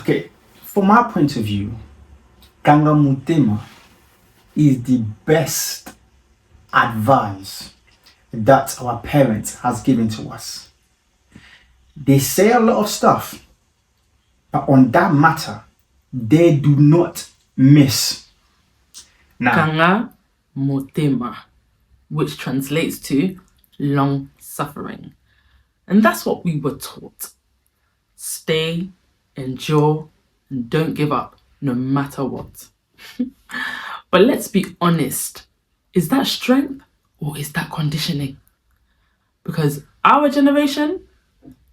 Okay, from my point of view, Kanga Motema is the best advice that our parents has given to us. They say a lot of stuff, but on that matter, they do not miss. Now, Kanga Motema, which translates to long suffering. And that's what we were taught. Stay, endure, and don't give up no matter what. But let's be honest, is that strength or is that conditioning? Because our generation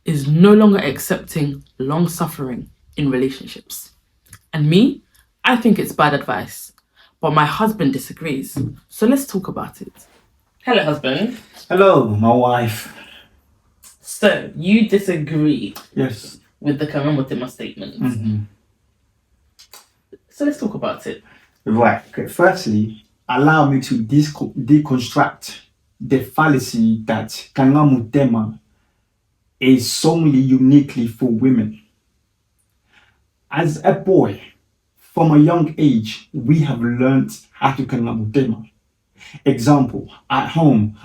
is no longer accepting long suffering in relationships. And me, I think it's bad advice. But my husband disagrees. So let's talk about it. Hello, husband. hello, my wife. So you disagree Yes. with the Kanga Motema statement. So let's talk about it. Right. Okay. Firstly, allow me to deconstruct the fallacy that Kanga Motema is solely uniquely for women. As a boy, from a young age, we have learned how to Kanga Motema. Example, at home,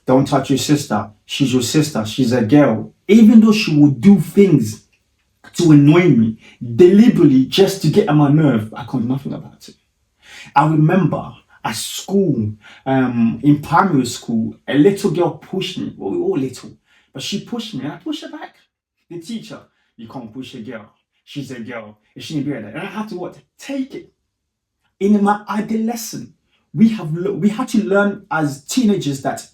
don't touch your sister. She's your sister. She's a girl. Even though she will do things to annoy me deliberately just to get on my nerve, I can't do nothing about it. I remember at school, in primary school, a little girl pushed me. Well, we were all little, but she pushed me and I pushed her back. The teacher, you can't push a girl. She's a girl. It shouldn't be like that. And I had to what? Take it. In my adolescence, we had to learn as teenagers that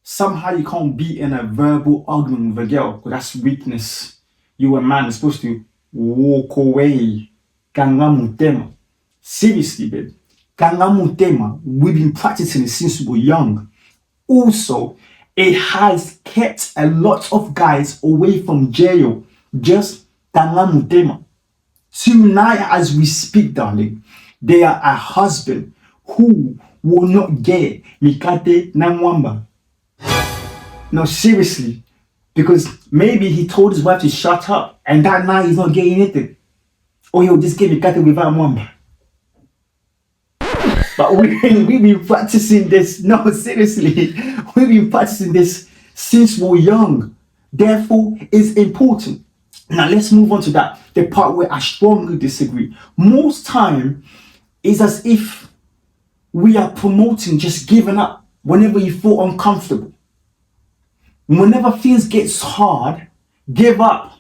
somehow you can't be in a verbal argument with a girl because that's weakness. You a man, are supposed to walk away. Kanga Motema. Seriously, babe. Kanga Motema, we've been practicing it since we were young. Also, it has kept a lot of guys away from jail. Just Kanga Motema. Tonight, as we speak, darling, they are a husband who will not get Mikate Namwamba. No, seriously. Because maybe he told his wife to shut up and that night he's not getting anything. Or he'll just get Mikate without Mwamba. But we've been practicing this. No, seriously. We've been practicing this since we're young. Therefore, it's important. Now, let's move on to that. The part where I strongly disagree. Most time, it's as if we are promoting just giving up whenever you feel uncomfortable. Whenever things gets hard, give up.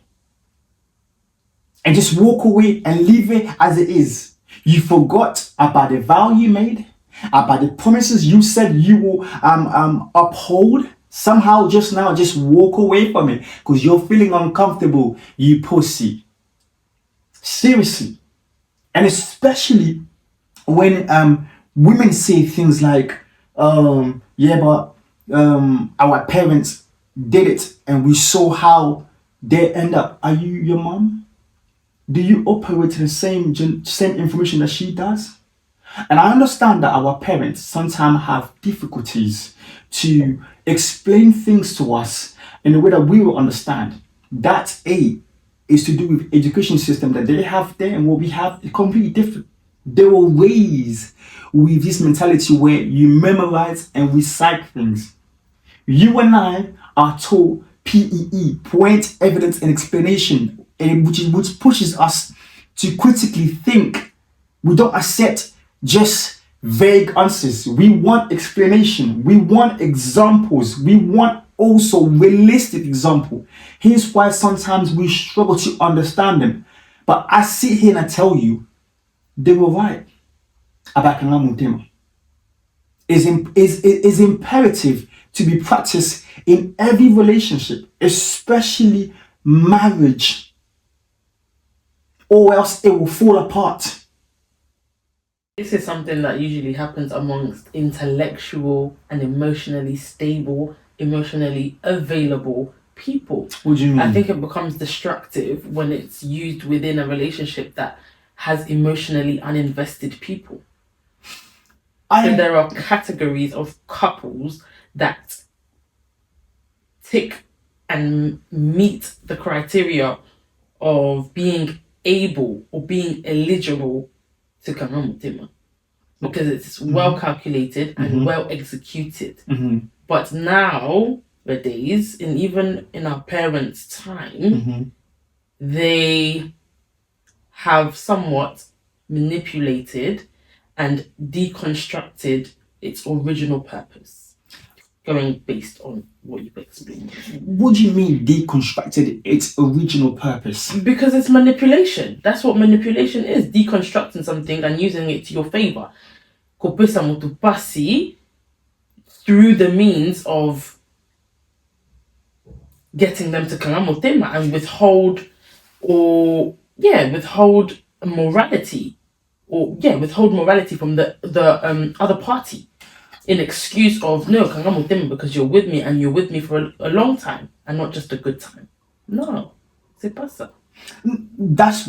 And just walk away and leave it as it is. You forgot about the vow you made, about the promises you said you will uphold. Somehow just now, just walk away from it because you're feeling uncomfortable, you pussy. Seriously. And especially when women say things like, yeah, but our parents did it and we saw how they end up. Are you your mom? Do you operate the same information that she does? And I understand that our parents sometimes have difficulties to explain things to us in a way that we will understand. That is to do with education system that they have there and what we have is completely different. They were raised with this mentality where you memorize and recite things. You and I are taught PEE, point, evidence, and explanation, and which pushes us to critically think. We don't accept just vague answers. We want explanation. We want examples. We want also realistic example. Here's why sometimes we struggle to understand them. But I sit here and I tell you, they were right about Kanga Motema. Is imperative to be practiced in every relationship, especially marriage, or else it will fall apart. This is something that usually happens amongst intellectual and emotionally stable, emotionally available people. What do you mean? I think it becomes destructive when it's used within a relationship that has emotionally uninvested people. So there are categories of couples that tick and meet the criteria of being able or being eligible to Kanga Motema because it's well calculated and well executed. But nowadays, and even in our parents' time, they have somewhat manipulated and deconstructed its original purpose, going based on what you've explained. What do you mean deconstructed its original purpose? Because it's manipulation. That's what manipulation is. Deconstructing something and using it to your favor. Kopesa mutupasi through the means of getting them to Kanga Motema and withhold morality from the other party in excuse of no Kanga Motema because you're with me and you're with me for a long time and not just a good time. No, c'est pas ça. That's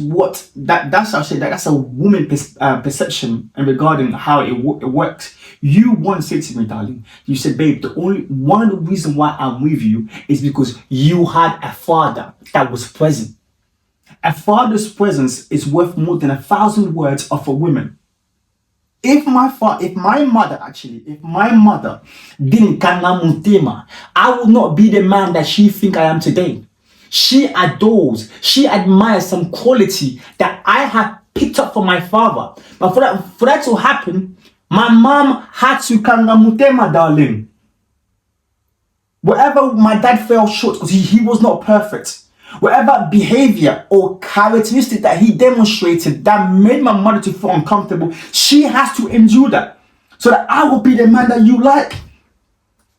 a woman perception and regarding how it works. You once said to me, darling, you said, babe, one of the reasons why I'm with you is because you had a father that was present. A father's presence is worth more than 1,000 words of a woman. If my mother didn't Kanga Motema, I would not be the man that she think I am today. She admires some quality that I have picked up from my father. But for that to happen, my mom had to Kanga Motema, darling. Whatever my dad fell short, because he was not perfect. Whatever behavior or characteristic that he demonstrated that made my mother to feel uncomfortable, she has to endure that so that I will be the man that you like.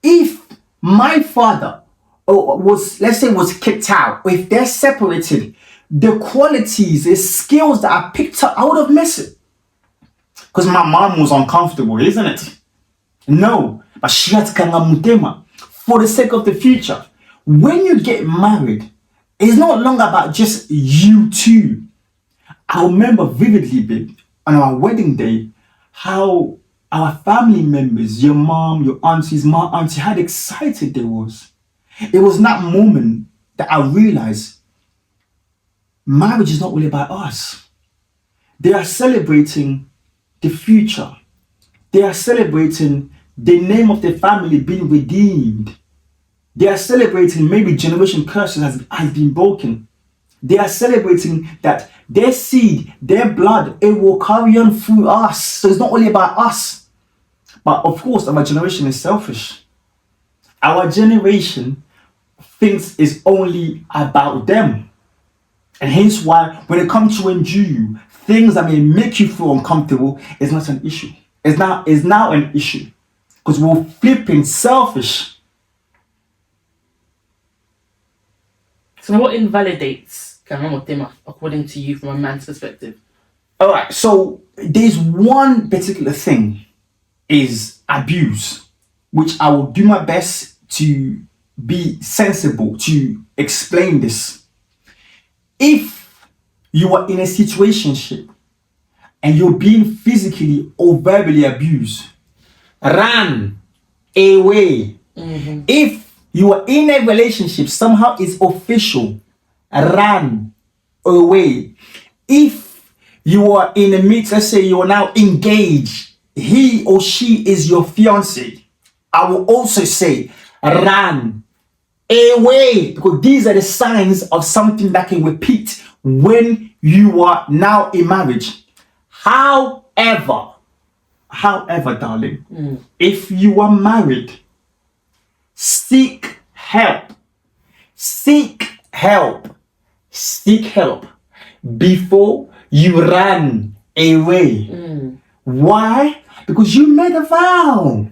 If my father was kicked out, or if they're separated, the qualities, the skills that I picked up, I would have missed it. Because my mom was uncomfortable, isn't it? No, but she had to Kanga Motema for the sake of the future. When you get married, it's not longer about just you two. I remember vividly, babe, on our wedding day, how our family members, your mom, your aunties, my auntie, how excited they was. It was that moment that I realized marriage is not really about us. They are celebrating the future. They are celebrating the name of the family being redeemed. They are celebrating maybe generation curses has been broken. They are celebrating that their seed, their blood, it will carry on through us. So it's not only about us. But of course, our generation is selfish. Our generation thinks it's only about them. And hence why when it comes to endure you, things that may make you feel uncomfortable is not an issue. It's now an issue. Because we're flipping selfish. So what invalidates Kanga Motema according to you from a man's perspective? Alright, so there's one particular thing is abuse, which I will do my best to be sensible to explain this. If you are in a situationship and you're being physically or verbally abused, run away. If you are in a relationship, somehow it's official, run away. If you are in a mix, let's say you are now engaged, he or she is your fiancé, I will also say run away, because these are the signs of something that can repeat when you are now in marriage. However, darling, if you are married, seek help before you run away. Why? Because you made a vow.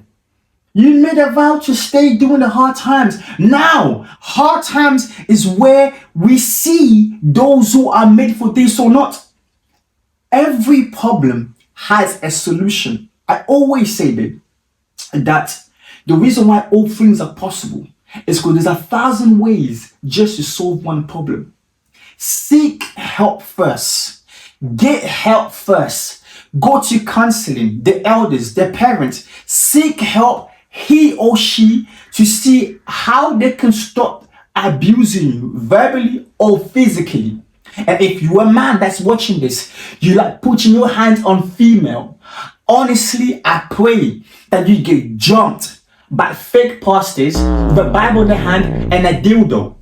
You made a vow to stay during the hard times. Now, hard times is where we see those who are made for this or not. Every problem has a solution. I always say that the reason why all things are possible is because there's 1,000 ways just to solve one problem. Seek help first. Get help first. Go to counseling, the elders, the parents. Seek help, he or she, to see how they can stop abusing you verbally or physically. And if you're a man that's watching this, you like putting your hands on female. Honestly, I pray that you get jumped by fake pastors with a Bible in their hand and a dildo.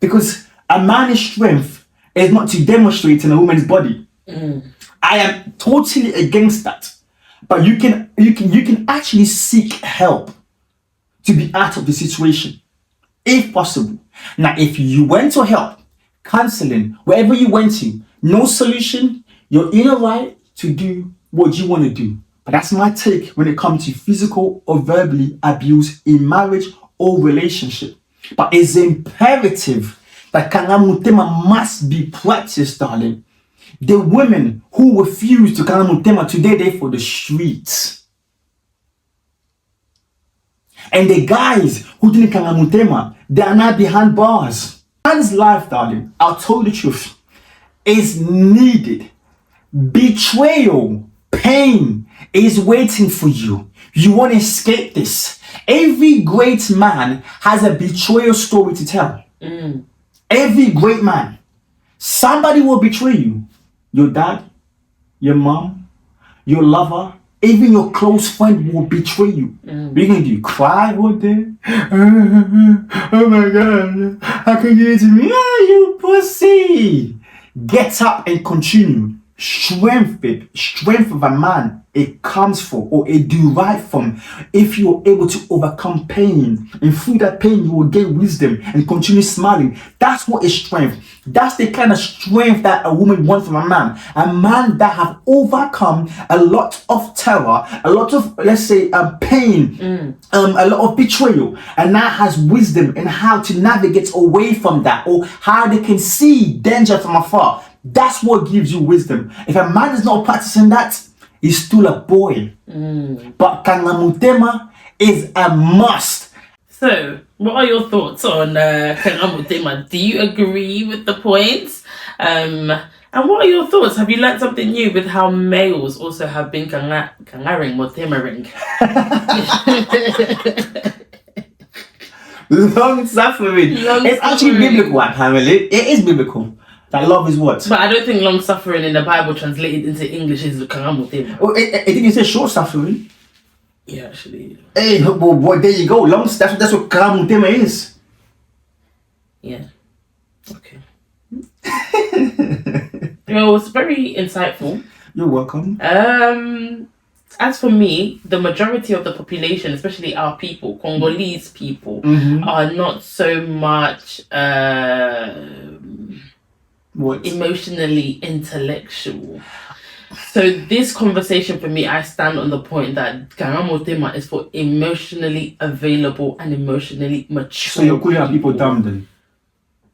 Because a man's strength is not to demonstrate in a woman's body. I am totally against that. But you can actually seek help to be out of the situation, if possible. Now, if you went to help, counseling, wherever you went to, no solution, you're in a right to do what you want to do. But that's my take when it comes to physical or verbally abuse in marriage or relationship. But it's imperative that Kanga Motema must be practiced, darling. The women who refuse to Kanga Motema today, they're for the streets. And the guys who didn't Kanga Motema, they are now behind bars. Man's life, darling, I'll tell you the truth, is needed. Betrayal, pain is waiting for you. You want to escape this. Every great man has a betrayal story to tell. Every great man. Somebody will betray you. Your dad, your mom, your lover, even your close friend will betray you. What are you going to do? Cry all day? Oh my God, how can you do to me? You pussy. Get up and continue. Strength of a man, it comes from, or it derives from, if you're able to overcome pain, and through that pain you will gain wisdom and continue smiling. That's what is strength. That's the kind of strength that a woman wants from a man that have overcome a lot of terror, a lot of, let's say, pain, a lot of betrayal, and now has wisdom in how to navigate away from that, or how they can see danger from afar. That's what gives you wisdom. If a man is not practicing that, he's still a boy. But Kanga Motema is a must. So, what are your thoughts on Kanga Motema? Do you agree with the points? And what are your thoughts? Have you learned something new with how males also have been Kangaring Motema-ring? Long suffering. It's actually biblical, apparently. It is biblical. That love is what? But I don't think long suffering in the Bible translated into English is Kanga Motema. Oh, I think it says short suffering. Yeah, actually. Hey, boy, there you go. Long suffering. That's what Kanga Motema is. Yeah. Okay. Well, it's very insightful. You're welcome. As for me, the majority of the population, especially our people, Congolese people, are not so much emotionally intellectual. So this conversation for me, I stand on the point that Kanga Motema is for emotionally available and emotionally mature. So you're calling people dumb then?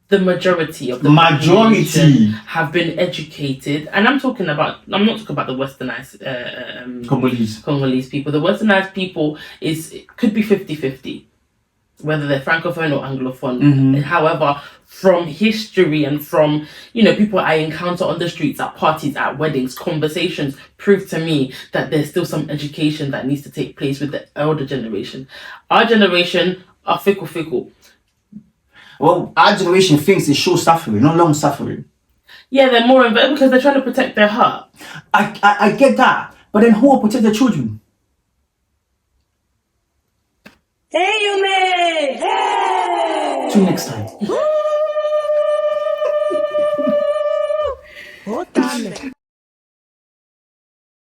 The majority of the population have been educated, and I'm not talking about the westernized Congolese people. The westernized people could be 50-50, whether they're francophone or anglophone. However, from history and from people I encounter on the streets, at parties, at weddings, conversations prove to me that there's still some education that needs to take place with the elder generation. Our generation are fickle. Well, our generation thinks it's short suffering, not long suffering. Yeah, they're more involved because they're trying to protect their heart. I get that, but then who will protect their children? Hey, you man! Hey! Till next time.